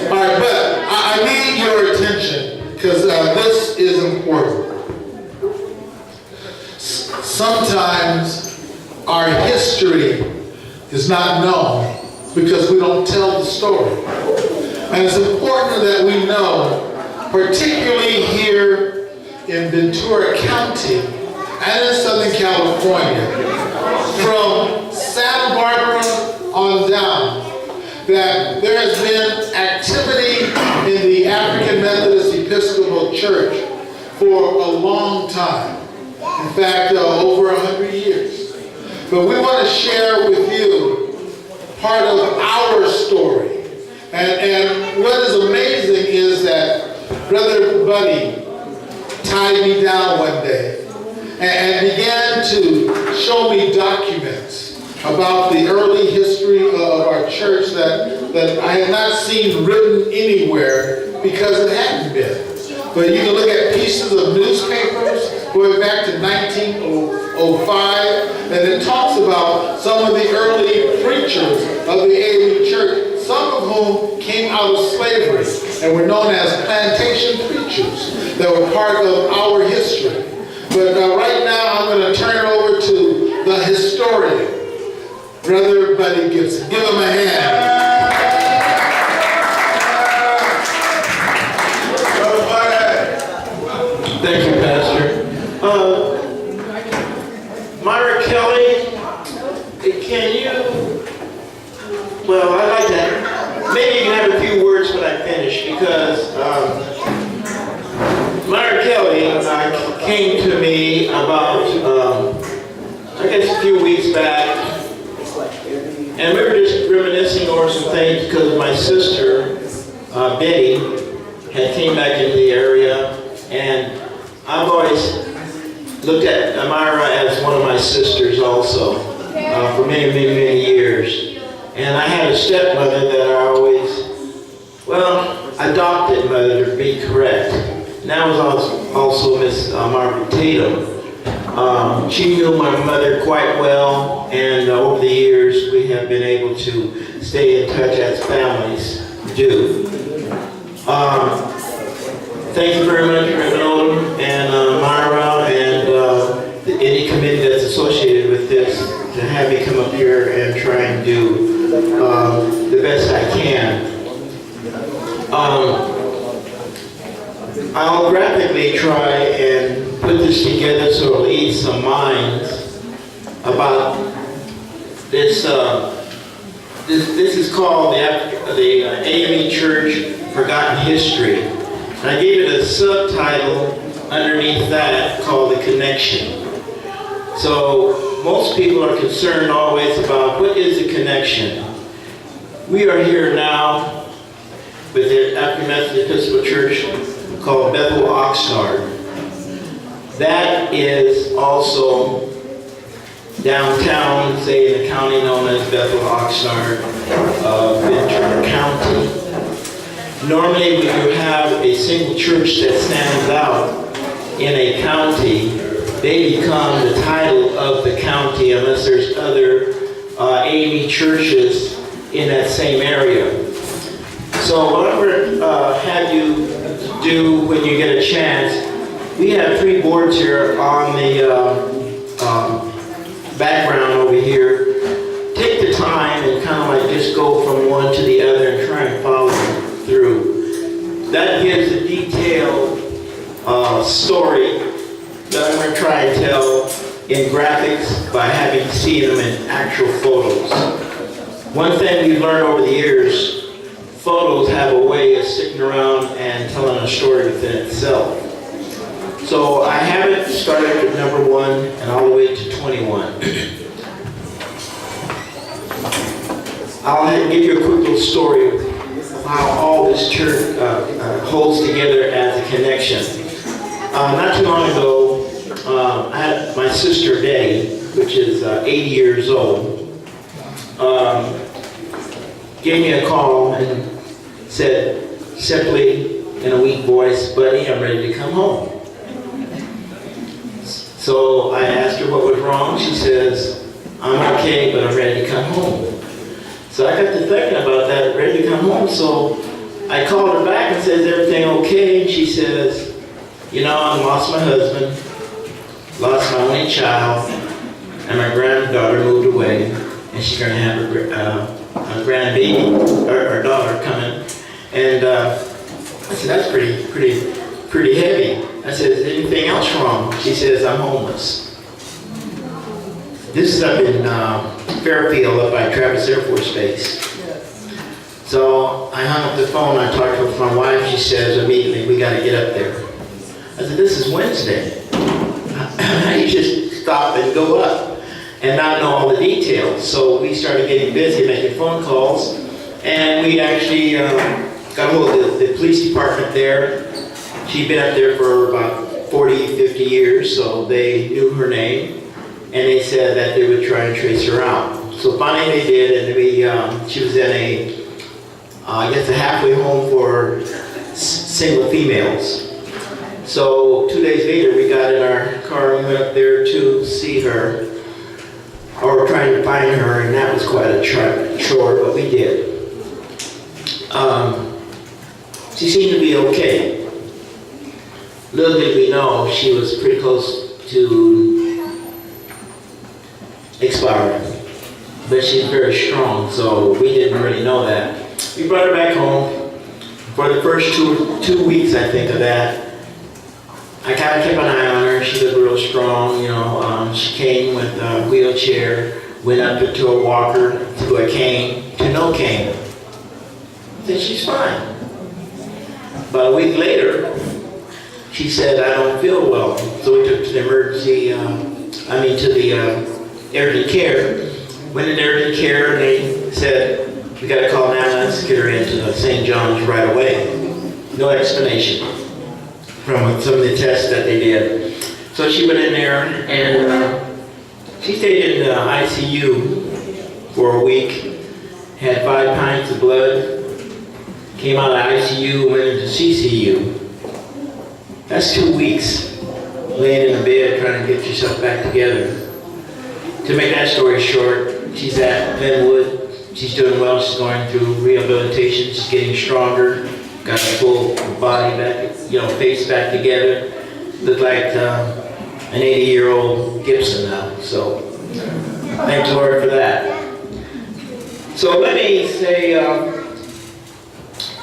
All right, but I need your attention because this is important. Sometimes our history is not known because we don't tell the story. And it's important that we know, particularly here in Ventura County and in Southern California, from Santa Barbara on down, that there has been activity in the African Methodist Episcopal Church for a long time. In fact, over 100 years. But we want to share with you part of our story. And what is amazing is that Brother Buddy tied me down one day and began to show me documents about the early history of our church that I had not seen written anywhere because it hadn't been. But you can look at pieces of newspapers going back to 1905, and it talks about some of the early preachers of the AME church, some of whom came out of slavery and were known as plantation preachers that were part of our history. But right now I'm going to turn it over to the historian, Brother Buddy Gibson. Give him a hand. Thank you, Pastor. Myra Kelly, can you, well, I'd like to, maybe you can have a few words when I finish, because Myra Kelly came to me about, I guess a few weeks back, and we were just reminiscing over some things because my sister, Betty, had came back into the area, and I've always looked at Myra as one of my sisters also, for many years. And I had a stepmother that I always, well, adopted mother to be correct. And that was also Miss Margaret Tatum. She knew my mother quite well, and over the years we have been able to stay in touch as families do. Thank you very much, Reverend Oldham and Myra and any committee that's associated with this to have me come up here and try and do the best I can. I'll graphically try and put this together so it'll ease some minds about this. This is called the AME Church Forgotten History. And I gave it a subtitle underneath that called The Connection. So most people are concerned always about what is the connection. We are here now with the African Methodist Episcopal Church called Bethel, Oxnard. That is also downtown, say in the county known as Bethel, Oxnard, Ventura County. Normally, when you have a single church that stands out in a county, they become the title of the county unless there's other AME churches in that same area. So what I'm going to have you do when you get a chance, we have 3 boards here on the background over here. Take the time and kind of like just go from one to the other and try and follow through. That gives a detailed story that I'm going to try and tell in graphics by having seen them in actual photos. One thing we've learned over the years, photos have a way of sticking around and telling a story within itself. So I have it started at number 1 and all the way to 21. I'll give you a quick little story of how all this church holds together as a connection. Not too long ago, I had my sister Betty, which is 80 years old, gave me a call and said simply in a weak voice, "Buddy, I'm ready to come home." So I asked her what was wrong. She says, "I'm okay, but I'm ready to come home." So I got to thinking about that, ready to come home. So I called her back and said, is everything okay? And she says, you know, I lost my husband, lost my only child, and my granddaughter moved away, and she's going to have a grandbaby, her daughter coming. And I said, that's pretty heavy. I said, is anything else wrong? She says, I'm homeless. This is up in Fairfield, up by Travis Air Force Base. So I hung up the phone, I talked with my wife, she says immediately, we got to get up there. I said, this is Wednesday. How do you just stop and go up and not know all the details? So we started getting busy making phone calls, and we actually got hold of the police department there. She'd been up there for about 40, 50 years, so they knew her name, and they said that they would try and trace her out. So finally they did, and she was in I guess a halfway home for single females. So 2 days later, we got in our car and went up there to see her, or trying to find her, and that was quite a chore, but we did. She seemed to be okay. Little did we know, she was pretty close to expiring, but she's very strong, so we didn't really know that. We brought her back home. For the first two weeks, I think, of that, I kind of kept an eye on her. She looked real strong, you know. She came with a wheelchair, went up to a walker, to a cane, to no cane. I said, she's fine. About a week later, she said, I don't feel well. So we took her to the emergency, to the urgent care. Went into urgent care, and they said, we got to call an ambulance, get her into St. John's right away. No explanation from some of the tests that they did. So she went in there, and she stayed in the ICU for a week, had 5 pints of blood, came out of ICU, went into CCU. That's 2 weeks, laying in the bed trying to get yourself back together. To make that story short, she's at Glenwood. She's doing well. She's going through rehabilitation. She's getting stronger. Got her full body back, face back together. Looked like an 80-year-old Gibson now. So thank the Lord for that. So let me say,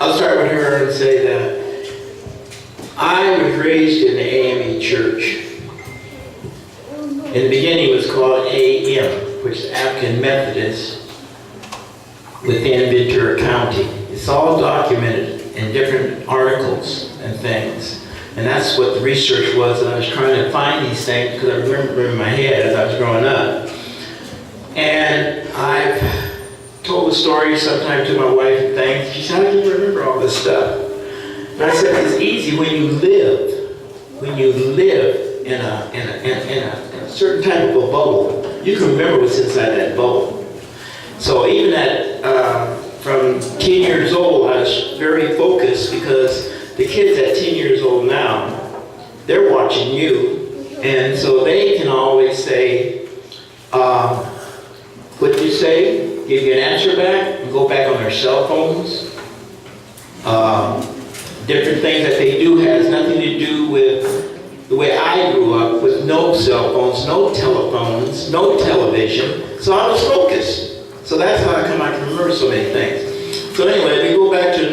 I'll start with her and say that I was raised in the AME church. In the beginning, it was called AM, which is African Methodist, within Ventura County. It's all documented in different articles and things. And that's what the research was. I was trying to find these things because I remember in my head as I was growing up. And I've told the story sometime to my wife and things. She said, how do you remember all this stuff? And I said, it's easy when you live in a certain type of a bubble. You can remember what's inside that bubble. So even from 10 years old, I was very focused because the kids at 10 years old now, they're watching you. And so they can always say, what you say, give you an answer back, and go back on their cell phones. Different things that they do has nothing to do with the way I grew up, with no cell phones, no telephones, no television. So I was focused. So that's how I can remember so many things. So anyway, we go back to in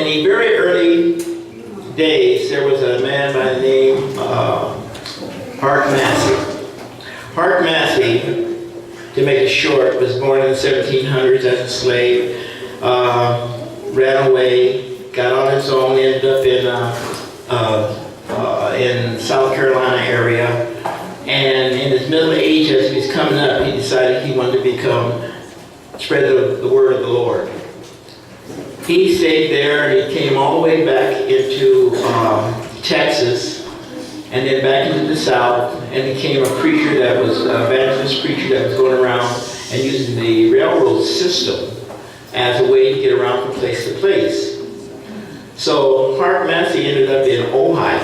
the very early days, there was a man by the name Hart Massey. Hart Massey, to make it short, was born in the 1700s as a slave, ran away, got on his own, ended up in South Carolina area. And in his middle age, as he was coming up, he decided he wanted to spread the word of the Lord. He stayed there, and he came all the way back into Texas, and then back into the South, and became a preacher that was, evangelist preacher that was going around and using the railroad system as a way to get around from place to place. So Hart Massey ended up in Ohio.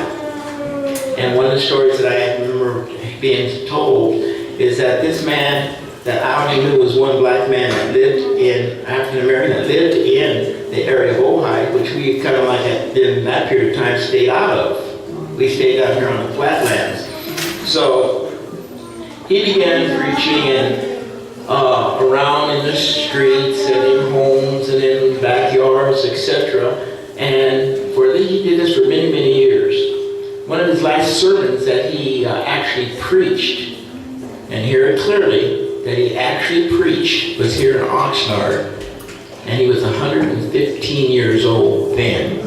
And one of the stories that I remember being told is that this man that I only knew was one black man that lived in African American that lived in the area of Ojai, which we kind of like in that period of time stayed out of. We stayed out here on the flatlands. So he began preaching around in the streets and in homes and in backyards, etc. And he did this for many, many years. One of his last sermons that he actually preached, and hear it clearly, that he actually preached was here in Oxnard, and he was 115 years old then.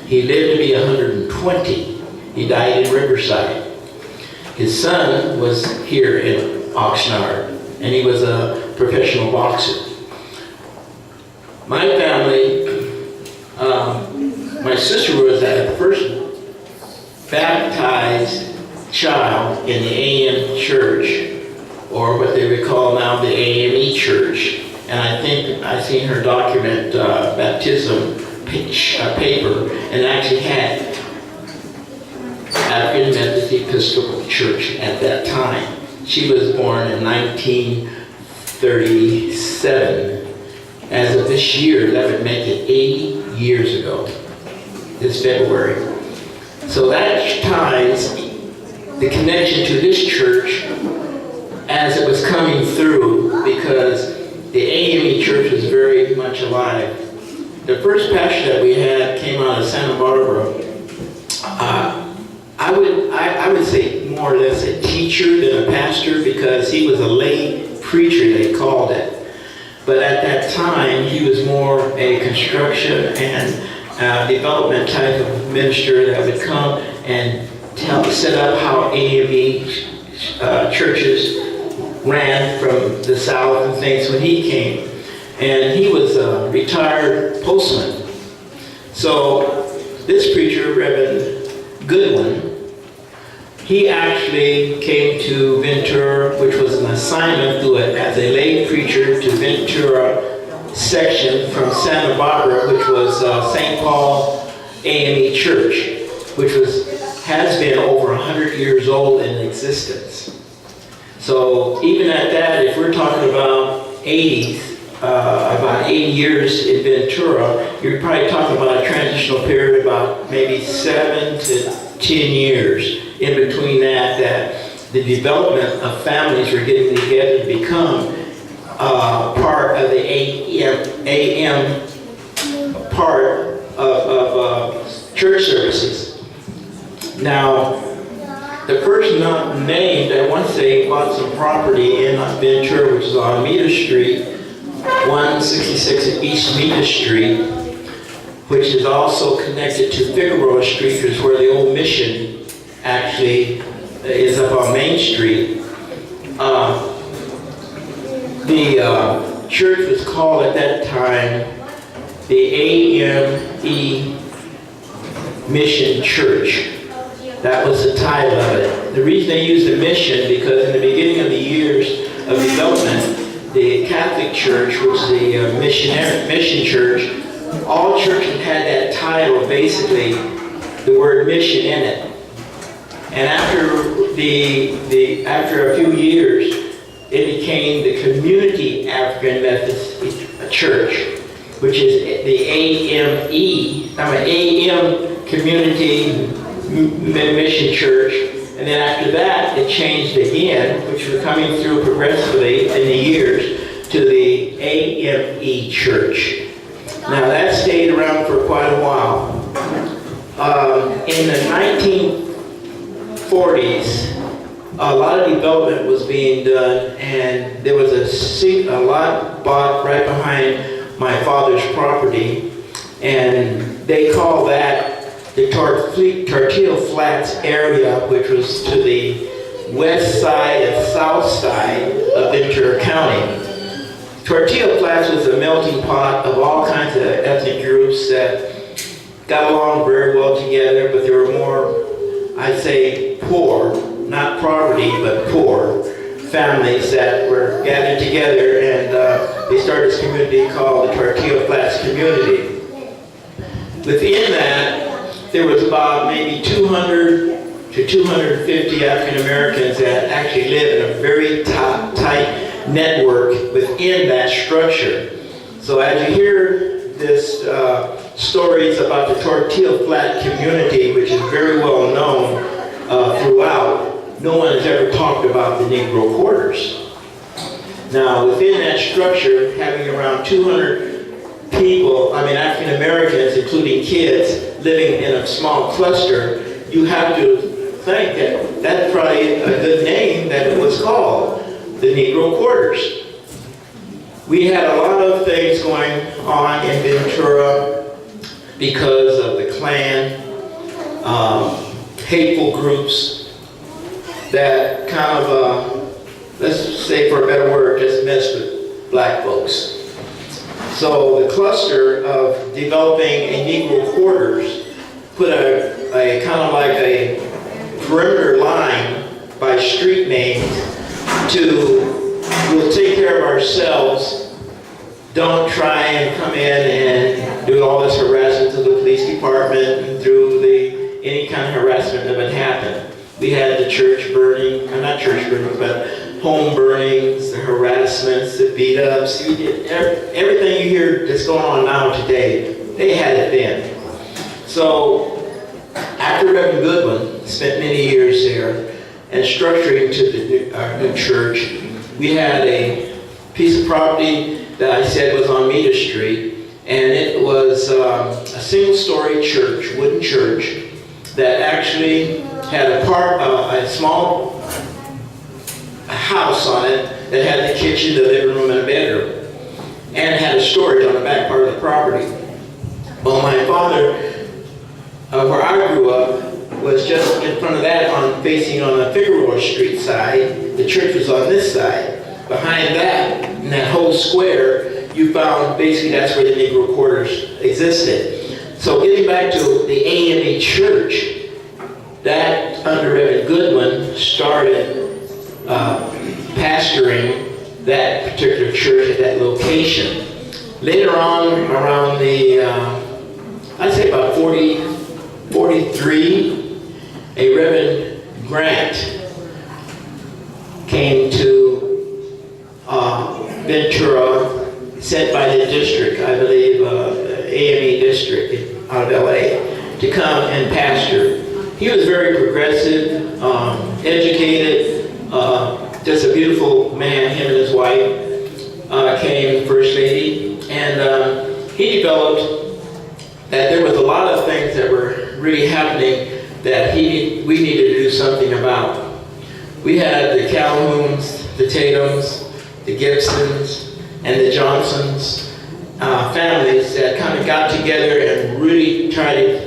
He lived to be 120. He died in Riverside. His son was here in Oxnard, and he was a professional boxer. My family, my sister was the first baptized child in the AM church, or what they would call now the AME church. And I think I've seen her document baptism paper, and actually had African Methodist Episcopal Church at that time. She was born in 1937. As of this year, that would make it 80 years ago, this February. So that ties the connection to this church as it was coming through, because the AME church was very much alive. The first pastor that we had came out of Santa Barbara. I would say more or less a teacher than a pastor, because he was a lay preacher, they called it. But at that time, he was more a construction and development type of minister that would come and set up how AME churches ran from the south and things when he came. And he was a retired postman. So this preacher, Reverend Goodwin, he actually came to Ventura, which was an assignment through it as a lay preacher to Ventura section from Santa Barbara, which was St. Paul AME Church, which has been over 100 years old in existence. So even at that, if we're talking about 80s, about 80 years in Ventura, you're probably talking about a transitional period about maybe 7 to 10 years in between that the development of families were getting together to become part of the AM part of church services. Now, the person named, I want to say, bought some property in Ventura, which is on Meter Street, 166 East Meter Street, which is also connected to Figueroa Street, which is where the old mission actually is up on Main Street. The church was called at that time the AME Mission Church. That was the title of it. The reason they used the mission, because in the beginning of the years of development, the Catholic Church, which is the mission church, all churches had that title, basically, the word mission in it. And after a few years, it became the Community African Methodist Church, which is the AM Community Mission Church. And then after that, it changed again, which was coming through progressively in the years, to the AME Church. Now that stayed around for quite a while. In the 1940s, a lot of development was being done, and there was a lot bought right behind my father's property, and they call that the Tortilla Flats area, which was to the west side and south side of Ventura County. Tortilla Flats was a melting pot of all kinds of ethnic groups that got along very well together, but there were more, I'd say, poor, not poverty, but poor families that were gathered together, and they started this community called the Tortilla Flats Community. Within that, there was about maybe 200 to 250 African Americans that actually lived in a very tight network within that structure. So as you hear this stories about the Tortilla Flat community, which is very well known throughout, no one has ever talked about the Negro quarters. Now, within that structure, having around 200 people, African Americans, including kids, living in a small cluster, you have to think that that's probably a good name that it was called, the Negro quarters. We had a lot of things going on in Ventura because of the Klan, hateful groups that kind of, let's say for a better word, just messed with black folks. So the cluster of developing a Negro quarters put a kind of like a perimeter line by street names to, we'll take care of ourselves, don't try and come in and do all this harassment to the police department and through any kind of harassment that would happen. We had the church burning, not church burning, but home burnings, the harassments, the beat-ups, everything you hear that's going on now today, they had it then. So after Reverend Goodwin spent many years there and structuring to our new church, we had a piece of property that I said was on Meter Street, and it was a single-story church, wooden church, that actually had a small house on it that had the kitchen, the living room, and a bedroom, and it had a storage on the back part of the property. Well, my father, where I grew up, was just in front of that, facing on the Figueroa Street side. The church was on this side. Behind that, in that whole square, you found basically that's where the Negro quarters existed. So getting back to the AME church, that under Reverend Goodwin started pastoring that particular church at that location. Later on, around the, I'd say about 43, a Reverend Grant came to Ventura, sent by the district, I believe, AME district out of LA, to come and pastor. He was very progressive, educated, just a beautiful man. Him and his wife came First Lady, and he developed that there was a lot of things that were really happening that we needed to do something about. We had the Calhouns, the Tatums, the Gibsons, and the Johnsons families that kind of got together and really tried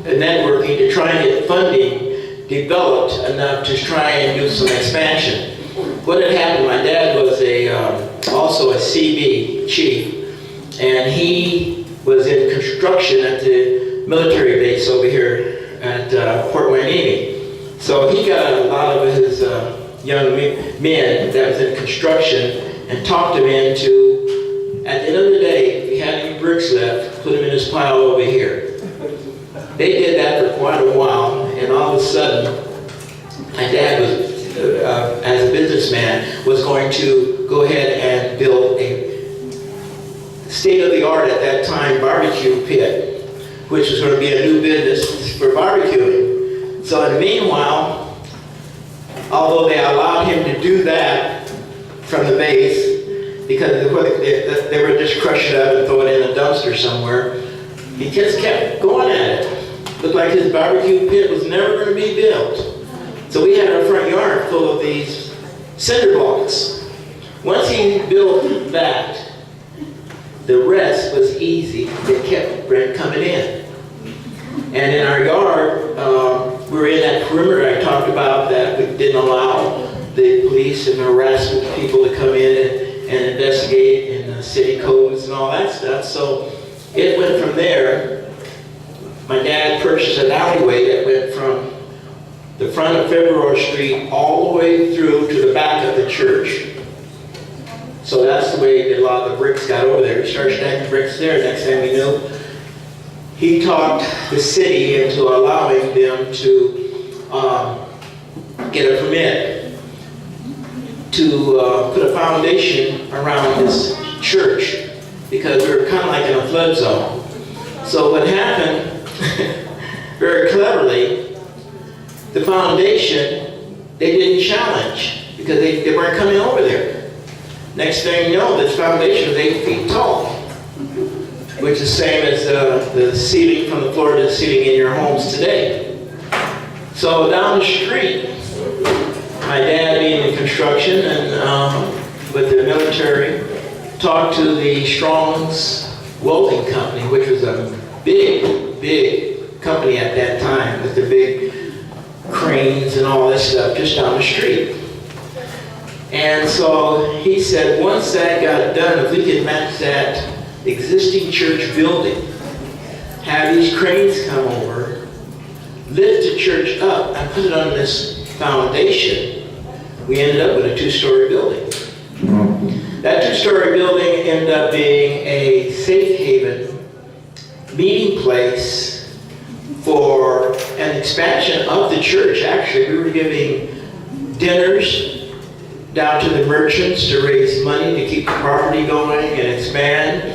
networking to try and get funding developed enough to try and do some expansion. What had happened, my dad was also a CB chief, and he was in construction at the military base over here at Port Hueneme. So he got a lot of his young men that was in construction and talked them into, at the end of the day, if he had any bricks left, put them in his pile over here. They did that for quite a while, and all of a sudden, my dad was, as a businessman, was going to go ahead and build a state-of-the-art at that time barbecue pit, which was going to be a new business for barbecuing. So in the meanwhile, although they allowed him to do that from the base, because they were just crush it up and throw it in a dumpster somewhere, he just kept going at it. Looked like his barbecue pit was never going to be built. So we had our front yard full of these cinder blocks. Once he built that, the rest was easy. They kept coming in. And in our yard, we were in that perimeter I talked about that we didn't allow the police and harassment people to come in and investigate in the city codes and all that stuff. So it went from there. My dad purchased an alleyway that went from the front of Figueroa Street all the way through to the back of the church. So that's the way a lot of the bricks got over there. We started stacking bricks there. Next thing we knew, he talked the city into allowing them to get a permit to put a foundation around this church because we were kind of like in a flood zone. So what happened, very cleverly, the foundation, they didn't challenge because they weren't coming over there. Next thing you know, this foundation was 8 feet tall, which is the same as the ceiling from the floor to the ceiling in your homes today. So down the street, my dad being in construction and with the military, talked to the Strong's Welding Company, which was a big company at that time with the big cranes and all this stuff just down the street. And so he said, once that got done, if we could match that existing church building, have these cranes come over, lift the church up and put it on this foundation, we ended up with a 2-story building. That 2-story building ended up being a safe haven meeting place for an expansion of the church. Actually, we were giving dinners down to the merchants to raise money to keep the property going and expand.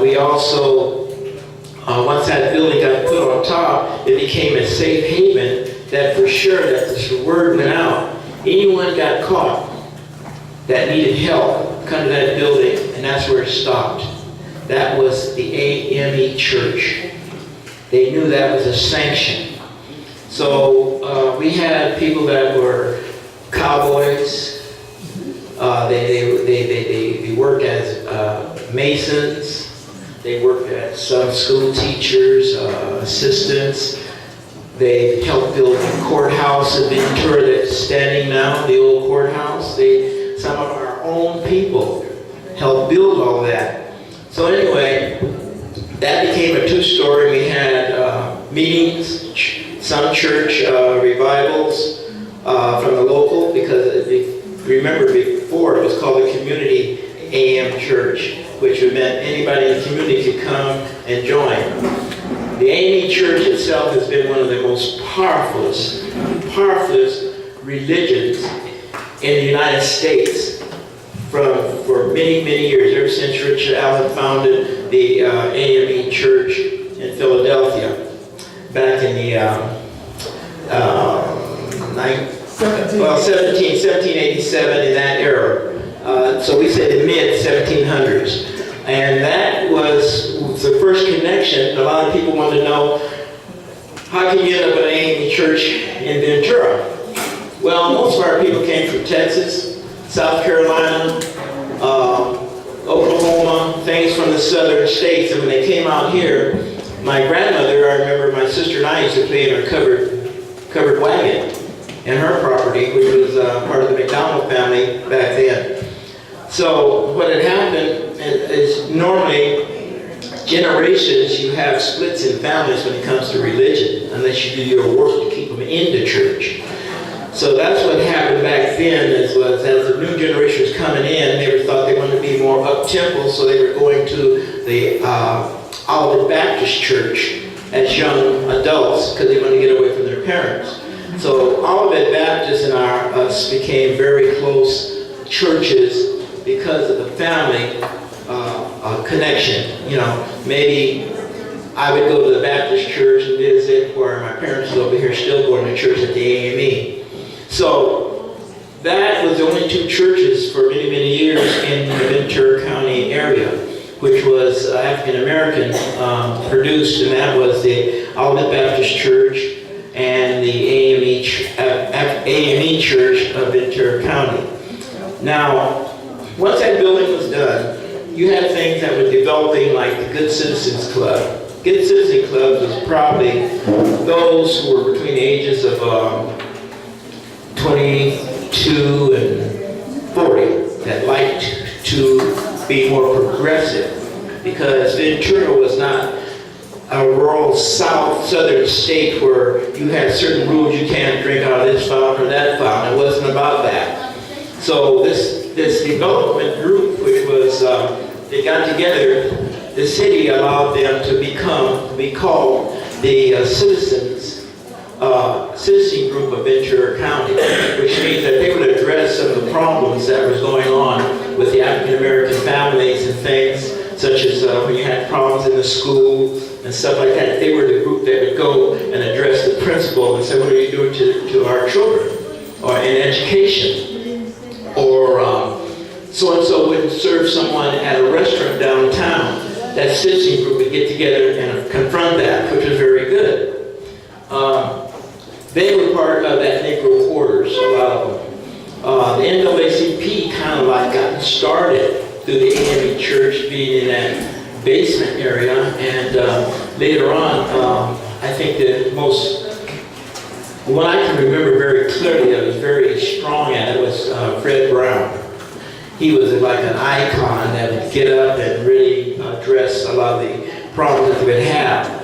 We also, once that building got put on top, it became a safe haven that for sure that this word went out. Anyone got caught that needed help, come to that building, and that's where it stopped. That was the AME church. They knew that was a sanction. So we had people that were cowboys. They worked as masons. They worked as some school teachers, assistants. They helped build the courthouse in Ventura that's standing now, the old courthouse. Some of our own people helped build all that. So anyway, that became a 2-story. We had meetings, some church revivals from the local, because remember before it was called the Community AM Church, which meant anybody in the community could come and join. The AME Church itself has been one of the most powerful religions in the United States for many years, ever since Richard Allen founded the AME Church in Philadelphia back in the 1787, in that era. So we say the mid-1700s. And that was the first connection. A lot of people want to know, how can you end up at an AME church in Ventura? Well, most of our people came from Texas, South Carolina, Oklahoma, things from the southern states. And when they came out here, my grandmother, I remember my sister and I used to play in her covered wagon in her property, which was part of the McDonald family back then. So what had happened is normally generations you have splits in families when it comes to religion, unless you do your work to keep them in the church. So that's what happened back then, as the new generation was coming in, they thought they wanted to be more up-tempo, so they were going to the Olivet Baptist Church as young adults because they wanted to get away from their parents. So Olivet Baptist and us became very close churches because of the family connection. You know, maybe I would go to the Baptist church and visit where my parents are over here still going to church at the AME. So that was the only 2 churches for many years in the Ventura County area, which was African American produced, and that was the Olivet Baptist Church and the AME Church of Ventura County. Now, once that building was done, you had things that were developing like the Good Citizens Club. Good Citizen Club was probably those who were between the ages of 22 and 40 that liked to be more progressive, because Ventura was not a rural southern state where you had certain rules. You can't drink out of this fountain or that fountain. It wasn't about that. So this development group, which was, they got together, the city allowed them to be called the citizens citizen group of Ventura County, which means that they would address some of the problems that was going on with the African American families and things, such as when you had problems in the school and stuff like that. They were the group that would go and address the principal and say, what are you doing to our children, or in education, or so-and-so wouldn't serve someone at a restaurant downtown. That citizen group would get together and confront that, which was very good. They were part of that Negro quarters, a lot of them. The NAACP kind of like got started through the AME church being in that basement area, and later on, I think the what I can remember very clearly that was very strong at it was Fred Brown. He was like an icon that would get up and really address a lot of the problems that they would have.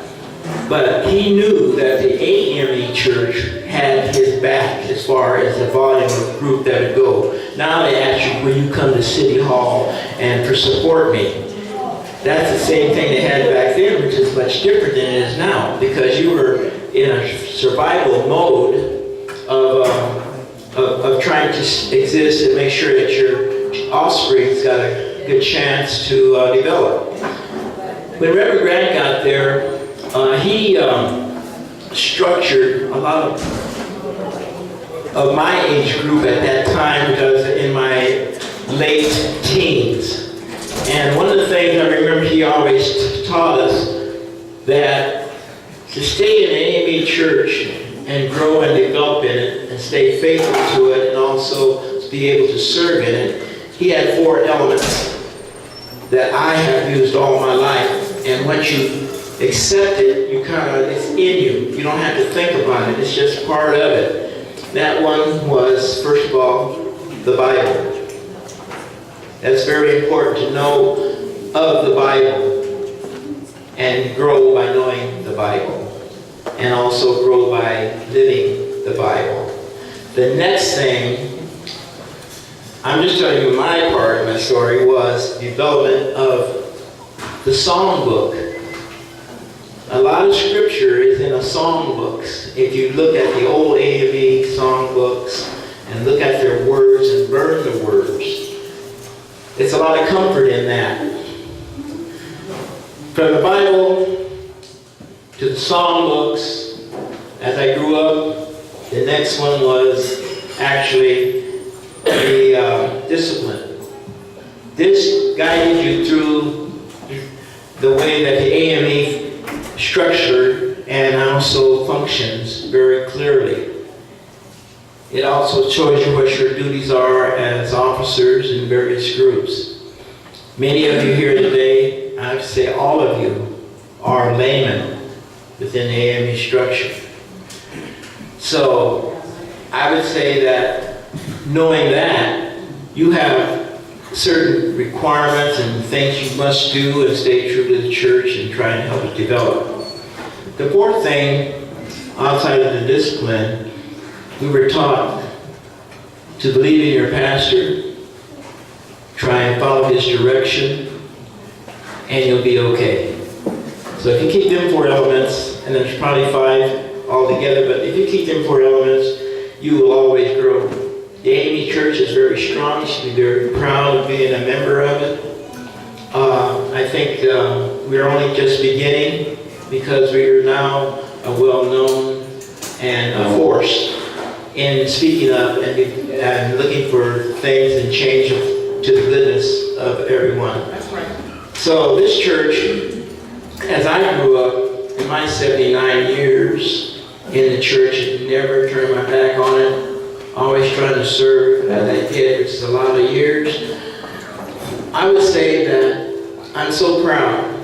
But he knew that the AME church had his back as far as the volume of group that would go. Now they ask you, will you come to City Hall and for support me? That's the same thing they had back then, which is much different than it is now, because you were in a survival mode of trying to exist and make sure that your offspring's got a good chance to develop. When Reverend Grant got there, he structured a lot of my age group at that time, which I was in my late teens. And one of the things I remember he always taught us, that to stay in the AME church and grow and develop in it and stay faithful to it and also be able to serve in it, he had 4 elements that I have used all my life. And once you accept it, it's in you. You don't have to think about it. It's just part of it. That one was, first of all, the Bible. That's very important to know of the Bible and grow by knowing the Bible, and also grow by living the Bible. The next thing, I'm just telling you my part of my story, was development of the song book. A lot of scripture is in the song books. If you look at the old AME song books and look at their words and learn the words, it's a lot of comfort in that. From the Bible to the song books, as I grew up, the next one was actually the discipline. This guided you through the way that the AME structure and also functions very clearly. It also shows you what your duties are as officers in various groups. Many of you here today, I have to say all of you, are laymen within the AME structure. So I would say that knowing that, you have certain requirements and things you must do and stay true to the church and try and help it develop. The fourth thing, outside of the discipline, we were taught to believe in your pastor, try and follow his direction, and you'll be okay. So if you keep them 4 elements, and there's probably 5 altogether, but if you keep them 4 elements, you will always grow. The AME Church is very strong. You should be very proud of being a member of it. I think we're only just beginning, because we are now a well-known and a force in speaking up and looking for things and change to the goodness of everyone. That's right. So this church, as I grew up in my 79 years in the church, never turned my back on it, always trying to serve as I did, which is a lot of years. I would say that I'm so proud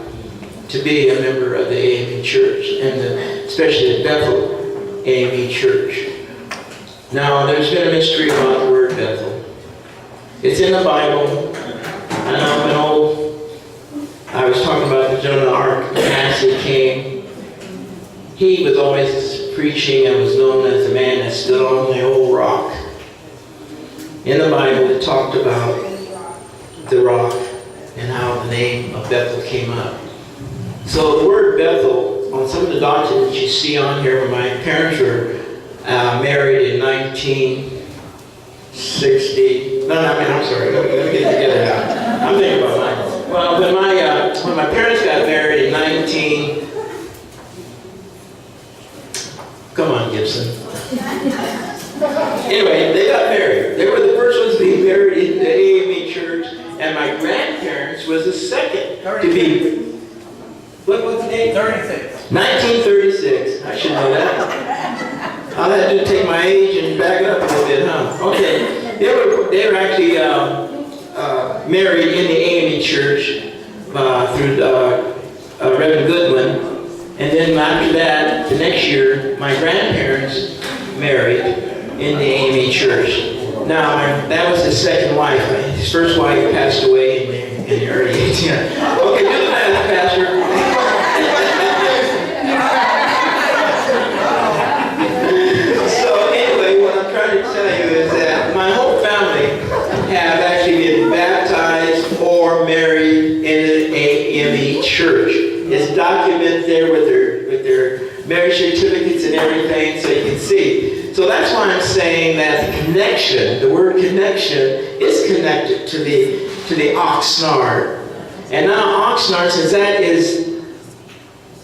to be a member of the AME Church, and especially the Bethel AME Church. Now, there's been a mystery about the word Bethel. It's in the Bible. I know I was talking about the gentleman, our pastor came. He was always preaching and was known as the man that stood on the old rock. In the Bible, it talked about the rock and how the name of Bethel came up. So the word Bethel on some of the documents you see on here where my parents were married in 1960. No, I'm sorry. Let me get it together now. I'm thinking about mine. Well, when my parents got married in Come on, Gibson. Anyway, they got married. They were the first ones to be married in the AME church, and my grandparents was the second to be. What's the date? 36. 1936. I should know that. I'll have to take my age and back it up a little bit, huh? Okay. They were actually married in the AME church through Reverend Goodwin. And then after that, the next year, my grandparents married in the AME church. Now, that was his second wife. His first wife passed away in the early 1800s. Okay, do the math, Pastor. So anyway, what I'm trying to tell you is that my whole family have actually been baptized or married in an AME church. It's documented there with their marriage certificates and everything, so you can see. So that's why I'm saying that the connection, the word connection, is connected to the Oxnard. And now Oxnard, since that is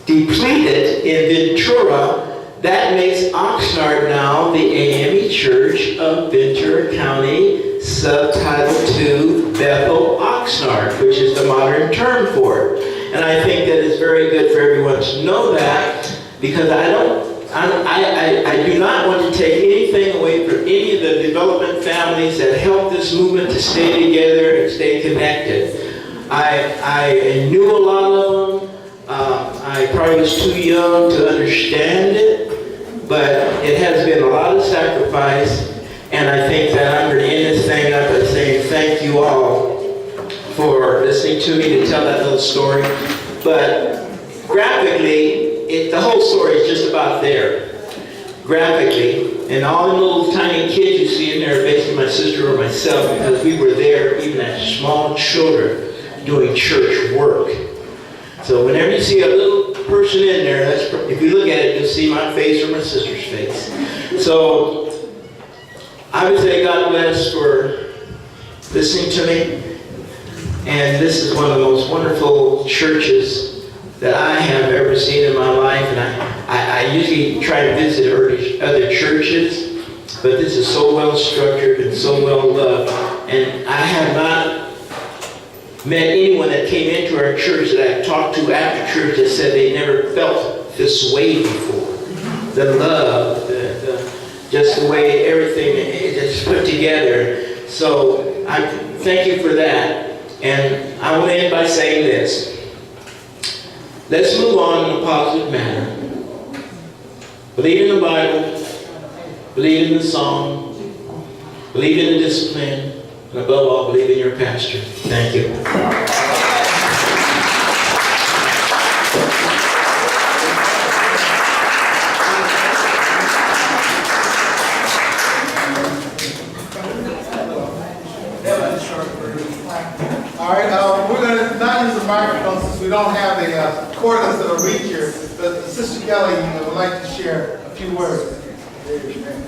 depleted in Ventura, that makes Oxnard now the AME Church of Ventura County, subtitle to Bethel Oxnard, which is the modern term for it. And I think that it's very good for everyone to know that, because I do not want to take anything away from any of the development families that helped this movement to stay together and stay connected. I knew a lot of them. I probably was too young to understand it, but it has been a lot of sacrifice. And I think that I'm going to end this thing up by saying thank you all for listening to me to tell that little story. But graphically, the whole story is just about there. Graphically, and all the little tiny kids you see in there are basically my sister or myself, because we were there even as small children doing church work. So whenever you see a little person in there, if you look at it, you'll see my face or my sister's face. So I would say God bless for listening to me. And this is one of the most wonderful churches that I have ever seen in my life. And I usually try to visit other churches, but this is so well structured and so well loved. And I have not met anyone that came into our church that I talked to after church that said they never felt this way before. The love, just the way everything is put together. So I thank you for that. And I will end by saying this. Let's move on in a positive manner. Believe in the Bible. Believe in the song. Believe in the discipline. And above all, believe in your pastor. Thank you. All right, we're going to not use the microphone since we don't have the cordless that'll reach here. But Sister Kelly would like to share a few words.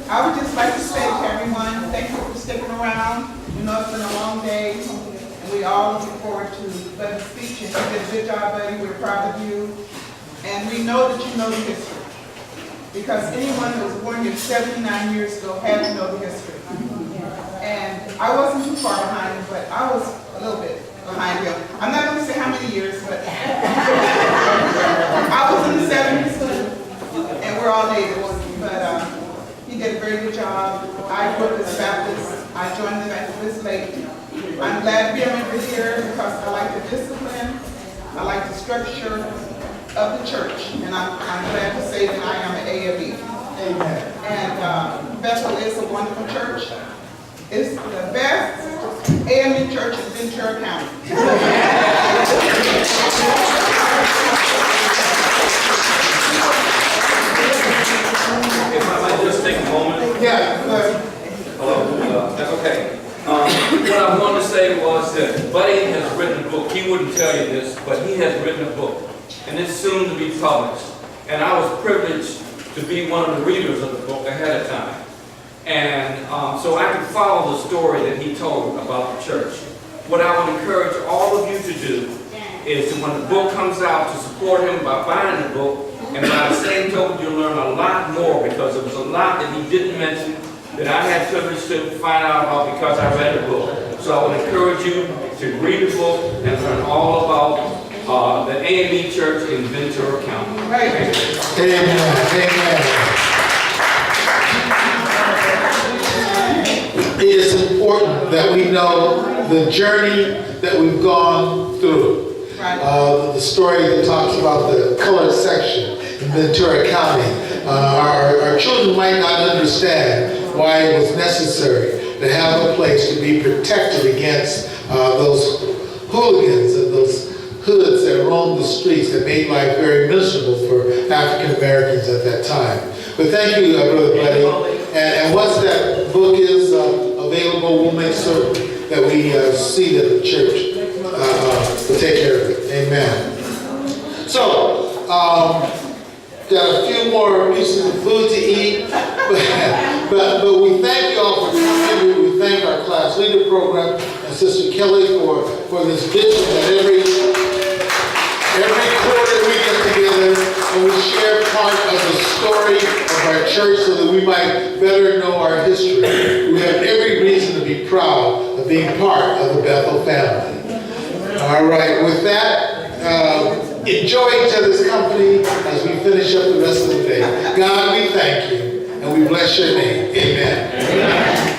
I would just like to say to everyone, thank you for sticking around. We know it's been a long day, and we all looking forward to Buddy's speech. And you did a good job, Buddy. We're proud of you. And we know that you know the history. Because anyone that was born here 79 years ago had to know the history. And I wasn't too far behind him, but I was a little bit behind him. I'm not going to say how many years, but I was in the 70s, and we're all natives. But he did a very good job. I grew up as a Baptist. I joined the Baptist late. I'm glad to be a member here because I like the discipline. I like the structure of the church. And I'm glad to say that I am an AME. Amen. And Bethel is a wonderful church. It's the best AME church in Ventura County. If I might just take a moment. Yeah, Hello, that's okay. What I wanted to say was that Buddy has written a book. He wouldn't tell you this, but he has written a book, and it's soon to be published. and I was privileged to be one of the readers of the book ahead of time. And so I could follow the story that he told about the church. What I would encourage all of you to do is to, when the book comes out, to support him by buying the book, and by the same token, you'll learn a lot more, because there was a lot that he didn't mention that I had privilege to find out about because I read the book. So I would encourage you to read the book and learn all about the A&E Church in Ventura County. Amen. Amen. It is important that we know the journey that we've gone through. The story that talks about the colored section in Ventura County. Our children might not understand why it was necessary to have a place to be protected against those hooligans and those hoods that roamed the streets that made life very miserable for African Americans at that time. But thank you, Brother Buddy. And once that book is available, we'll make certain that we see that the church will take care of it. Amen. So, got a few more pieces of food to eat, but we thank you all for coming. We thank our class leader program and Sister Kelly for this vision that every quarter we get together and we share part of the story of our church so that we might better know our history. We have every reason to be proud of being part of the Bethel family. All right, with that, enjoy each other's company as we finish up the rest of the day. God, we thank you and we bless your name. Amen. Amen.